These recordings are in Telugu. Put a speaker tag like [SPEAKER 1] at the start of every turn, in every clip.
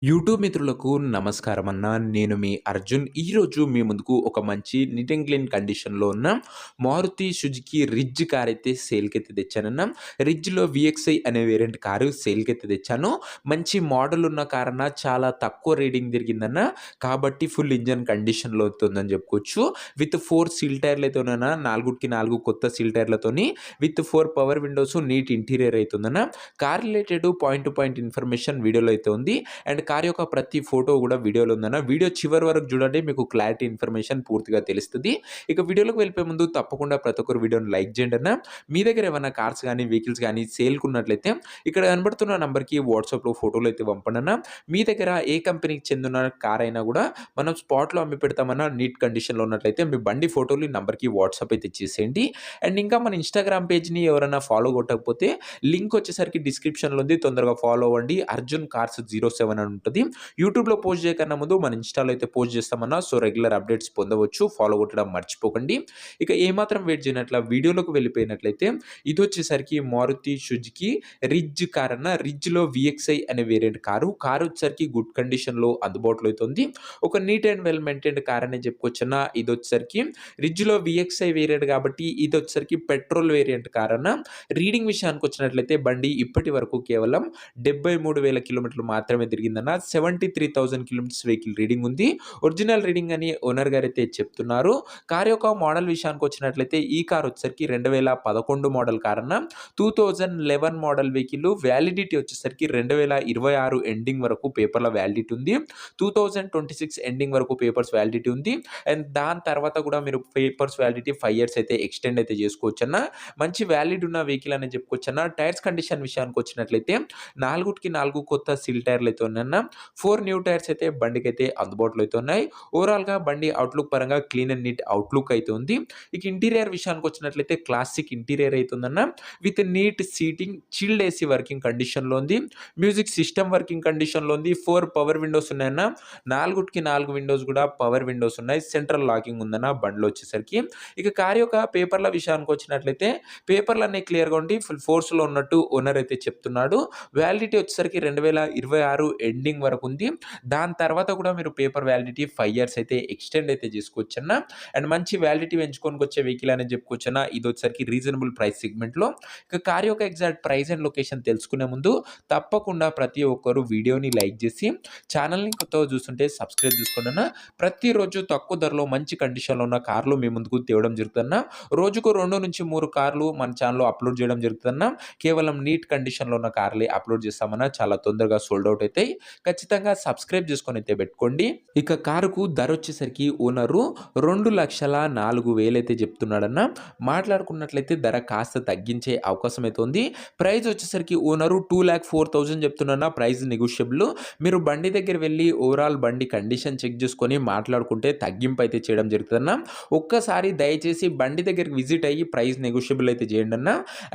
[SPEAKER 1] యూట్యూబ్ మిత్రులకు నమస్కారం అన్న. నేను మీ అర్జున్. ఈరోజు మీ ముందుకు ఒక మంచి నీట్ అండ్ క్లీన్ కండిషన్‌లో ఉన్న మారుతి సుజుకి రిడ్జ్ కార్ అయితే సేల్‌కైతే తెచ్చానన్న. రిడ్జ్‌లో వీఎక్స్ఐ అనే వేరియంట్ కారు సేల్‌కైతే తెచ్చాను. మంచి మోడల్ ఉన్న కారన్న, చాలా తక్కువ రీడింగ్ తిరిగిందన్న. కాబట్టి ఫుల్ ఇంజిన్ కండిషన్‌లో అయితే ఉందని చెప్పుకోవచ్చు. విత్ 4 సీల్ టైర్‌లతోనన్న, 4కి 4 కొత్త సీల్ టైర్‌లతోని with 4 power windows, neat interior అయితే ఉందన్న. Car related point to point information వీడియోలో అయితే ఉంది. అండ్ కార్ యొక్క ప్రతి ఫోటో కూడా వీడియోలో ఉందన్న. వీడియో చివరి వరకు చూడండి, మీకు క్లారిటీ ఇన్ఫర్మేషన్ పూర్తిగా తెలుస్తది. ఇక వీడియోలోకి వెళ్ళిపోయే ముందు తప్పకుండా ప్రతి ఒక్కరు వీడియోని లైక్ చేయండి అన్న. మీ దగ్గర ఏమైనా కార్స్ గానీ, వెహికల్స్ గానీ సేల్‌కున్నట్లయితే ఇక్కడ కనబడుతున్న నంబర్‌కి వాట్సాప్‌లో ఫోటోలు అయితే పంపండి అన్న. మీ దగ్గర ఏ కంపెనీకి చెందిన కార్ అయినా కూడా మనం స్పాట్‌లో అమ్మి పెడతామన్న. నీట్ కండిషన్‌లో ఉన్నట్లయితే మీ బండి ఫోటోలు ఈ నంబర్‌కి వాట్సాప్ అయితే చేసేయండి. అండ్ ఇంకా మన ఇన్‌స్టాగ్రామ్ పేజ్‌ని ఎవరైనా ఫాలో కొట్టకపోతే లింక్ వచ్చేసరికి డిస్క్రిప్షన్‌లో ఉంది. తొందరగా ఫాలో అవ్వండి. అర్జున్ కార్స్ 07 అని ఉంటది. యూట్యూబ్‌లో పోస్ట్ చేయకన్నా ముందు మన ఇన్‌స్టాలో అయితే పోస్ట్ చేస్తామన్నా. సో, రెగ్యులర్ అప్డేట్స్ పొందవచ్చు. ఫాలో కొట్టడం మర్చిపోకండి. ఇక ఏమాత్రం వెయిట్ చేయనట్ల వీడియోలోకి వెళ్ళిపోయినట్లయితే ఇదొచ్చేసరికి మారుతి సుజుకి రిడ్జ్ కార్ అన్న. రిడ్జ్‌లో వీఎక్స్ఐ అనే వేరియంట్ కారు. కారు వచ్చేసరికి గుడ్ కండిషన్‌లో అందుబాటులో అయితే ఉంది. ఒక neat and well maintained car అనే చెప్పుకోవచ్చన్న. ఇదొచ్చేసరికి రిడ్జ్‌లో వీఎక్స్ఐ వేరియంట్ కాబట్టి ఇదొచ్చేసరికి పెట్రోల్ వేరియంట్ కార్ అన్న. రీడింగ్ విషయానికి వచ్చినట్లయితే బండి ఇప్పటి వరకు కేవలం 73,000 కిలోమీటర్లు మాత్రమే తిరిగిందన్న. 73,000 కిలోమీటర్స్ వెహికల్ రీడింగ్ ఉంది. ఒరిజినల్ రీడింగ్ అని ఓనర్ గారైతే చెప్తున్నారు. కార్ యొక్క మోడల్ విషయానికి వచ్చినట్లయితే ఈ కార్ వచ్చేసరికి 2011 మోడల్ కార్ అన్న. 2011 మోడల్ వెహికల్ వ్యాలిడిటీ వచ్చేసరికి 2026 ఎండింగ్ వరకు పేపర్‌ల వ్యాలిడిటీ ఉంది. 2026 ఎండింగ్ వరకు పేపర్స్ వ్యాలిడిటీ ఉంది. అండ్ దాని తర్వాత కూడా మీరు పేపర్స్ వ్యాలిడిటీ 5 ఇయర్స్ అయితే ఎక్స్టెండ్ అయితే చేసుకోవచ్చన్న. మంచి వ్యాలిడ్ ఉన్న వెహికల్ అని చెప్పుకోవచ్చన్న. టైర్స్ కండిషన్ విషయానికి వచ్చినట్లయితే 4కి 4 కొత్త సీల్ టైర్‌లు అయితే ఉన్నాయన్న. 4 న్యూ టైర్స్ అయితే బండికైతే అందుబాటులో అయితే ఉన్నాయి. ఓవరాల్‌గా బండి అవుట్‌లుక్ పరంగా క్లీన్ అండ్ నీట్ అవుట్‌లుక్ అయితే ఉంది. ఇక ఇంటీరియర్ విషయానికి వచ్చినట్లయితే క్లాసిక్ ఇంటీరియర్ అయితే ఉందన్న. With neat seating, chilled AC working కండిషన్‌లో ఉంది. మ్యూజిక్ సిస్టమ్ వర్కింగ్ కండిషన్‌లో ఉంది. 4 పవర్ విండోస్ ఉన్నాయన్న. 4కి 4 విండోస్ కూడా పవర్ విండోస్ ఉన్నాయి. సెంట్రల్ లాకింగ్ ఉందన్న బండిలో వచ్చేసరికి. ఇక కార్ యొక్క పేపర్‌ల విషయానికి వచ్చినట్లయితే పేపర్‌లన్నీ క్లియర్‌గా ఉండి ఫుల్ ఫోర్స్‌లో ఉన్నట్టు ఓనర్ అయితే చెప్తున్నాడు. వ్యాలిడిటీ వచ్చేసరికి 2026 ఎండింగ్ వరకు ఉంది. దాని తర్వాత కూడా మీరు పేపర్ వ్యాలిడిటీ 5 ఇయర్స్ అయితే ఎక్స్టెండ్ అయితే చేసుకోవచ్చన్న. అండ్ మంచి వ్యాలిడిటీ పెంచుకొనికొచ్చే వెహికల్ అని చెప్పుకోవచ్చన్న. ఇదొచ్చేసరికి రీజనబుల్ ప్రైస్ సెగ్మెంట్‌లో. ఇక కార్ యొక్క ఎగ్జాక్ట్ ప్రైస్ అండ్ లొకేషన్ తెలుసుకునే ముందు తప్పకుండా ప్రతి ఒక్కరు వీడియోని లైక్ చేసి ఛానల్‌ని కొత్తగా చూస్తుంటే సబ్స్క్రైబ్ చేసుకోండన్న. ప్రతిరోజు తక్కువ ధరలో మంచి కండిషన్‌లో ఉన్న కార్లు మీ ముందుకు తేవడం జరుగుతుందన్న. రోజుకు 2-3 కార్లు మన ఛానెల్‌లో అప్‌లోడ్ చేయడం జరుగుతుందన్న. కేవలం నీట్ కండిషన్‌లో ఉన్న కార్లే అప్‌లోడ్ చేస్తామన్నా. చాలా తొందరగా సోల్డ్ ఔట్ అయితాయి. ఖచ్చితంగా సబ్స్క్రైబ్ చేసుకొని అయితే పెట్టుకోండి. ఇక కారుకు ధర వచ్చేసరికి ఓనరు 2,04,000 అయితే చెప్తున్నాడన్న. మాట్లాడుకున్నట్లయితే ధర కాస్త తగ్గించే అవకాశం అయితే ఉంది. ప్రైస్ వచ్చేసరికి ఓనరు 2,04,000 చెప్తున్నా. Price negotiable. మీరు బండి దగ్గర వెళ్ళి ఓవరాల్ బండి కండిషన్ చెక్ చేసుకొని మాట్లాడుకుంటే తగ్గింపు అయితే చేయడం జరుగుతుందన్న. ఒక్కసారి దయచేసి బండి దగ్గరికి విజిట్ అయ్యి ప్రైస్ నెగోషియబుల్ అయితే చేయండి అన్న.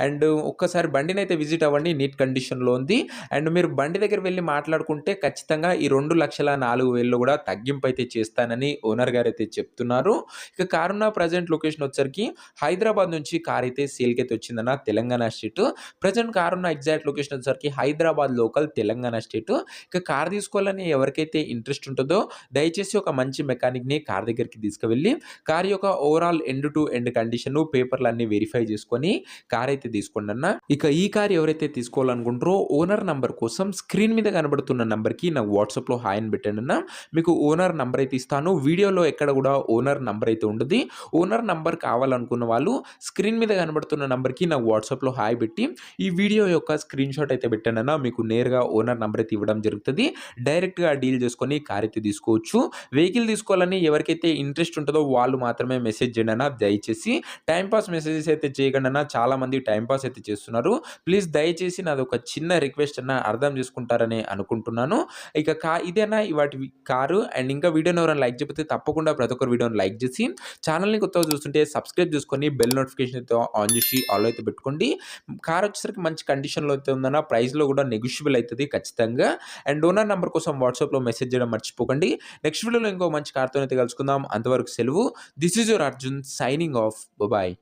[SPEAKER 1] అండ్ ఒక్కసారి బండినైతే విజిట్ అవ్వండి. నీట్ కండిషన్‌లో ఉంది. అండ్ మీరు బండి దగ్గర వెళ్లి మాట్లాడుకుంటే ఖచ్చితంగా ఈ 2,04,000లో కూడా తగ్గింపు అయితే చేస్తానని ఓనర్ గారైతే చెప్తున్నారు. ఇక కారున్న ప్రెజెంట్ లొకేషన్ వచ్చేసరికి హైదరాబాద్ నుంచి కార్ అయితే సేల్‌కైతే వచ్చిందన్న. తెలంగాణ స్టేట్. ప్రెజెంట్ కారున్న ఎగ్జాక్ట్ లొకేషన్ వచ్చేసరికి హైదరాబాద్ లోకల్, తెలంగాణ స్టేట్. ఇక కార్ తీసుకోవాలని ఎవరికైతే ఇంట్రెస్ట్ ఉంటుందో దయచేసి ఒక మంచి మెకానిక్‌ని కార్ దగ్గరికి తీసుకువెళ్ళి కార్ యొక్క overall end to end condition, పేపర్‌లన్నీ వెరిఫై చేసుకొని కార్ అయితే తీసుకోండన్న. ఇక ఈ కార్ ఎవరైతే తీసుకోవాలనుకుంటారో ఓనర్ నంబర్ కోసం స్క్రీన్ మీద కనబడుతున్న నంబర్‌కి నాకు వాట్సాప్‌లో హాయ్ అని పెట్టండన్న. మీకు ఓనర్ నంబర్ అయితే ఇస్తాను. వీడియోలో ఎక్కడ కూడా ఓనర్ నంబర్ అయితే ఉండదు. ఓనర్ నంబర్ కావాలనుకున్న వాళ్ళు స్క్రీన్ మీద కనబడుతున్న నంబర్‌కి నాకు వాట్సాప్‌లో హాయ్ పెట్టి ఈ వీడియో యొక్క స్క్రీన్‌షాట్ అయితే పెట్టండన్న. మీకు నేరుగా ఓనర్ నంబర్ అయితే ఇవ్వడం జరుగుతది. డైరెక్ట్‌గా డీల్ చేసుకొని కార్ అయితే తీసుకోవచ్చు. వెహికల్ తీసుకోవాలని ఎవరికైతే ఇంట్రెస్ట్ ఉంటుందో వాళ్ళు మాత్రమే మెసేజ్ చేయండి అన్న. దయచేసి టైమ్ పాస్ మెసేజెస్ అయితే చేయకండి అన్న. చాలా మంది టైమ్ పాస్ అయితే చేస్తున్నారు. ప్లీజ్ దయచేసి నాదొక చిన్న రిక్వెస్ట్ అన్న, అర్థం చేసుకుంటారని అనుకుంటున్నాను. ఇక ఇదేనా ఇవాటి కారు. అండ్ ఇంకా వీడియోని ఎవరైనా లైక్ చేయకపోతే తప్పకుండా ప్రతి ఒక్కరు వీడియోని లైక్ చేసి ఛానల్‌ని కొత్తగా చూస్తుంటే సబ్స్క్రైబ్ చేసుకొని బెల్ నోటిఫికేషన్ అయితే ఆన్ చేసి ఆల్ అయితే పెట్టుకోండి. కార్ వచ్చేసరికి మంచి కండిషన్‌లో అయితే ఉందన్న. ప్రైస్‌లో కూడా నెగోషియబుల్ అయితది ఖచ్చితంగా. అండ్ ఓనర్ నంబర్ కోసం వాట్సాప్‌లో మెసేజ్ చేయడం మర్చిపోకండి. నెక్స్ట్ వీడియోలో ఇంకో మంచి కార్‌తో అయితే కలుసుకుందాం. అంతవరకు సెలవు. This is your Arjun signing off. Bye.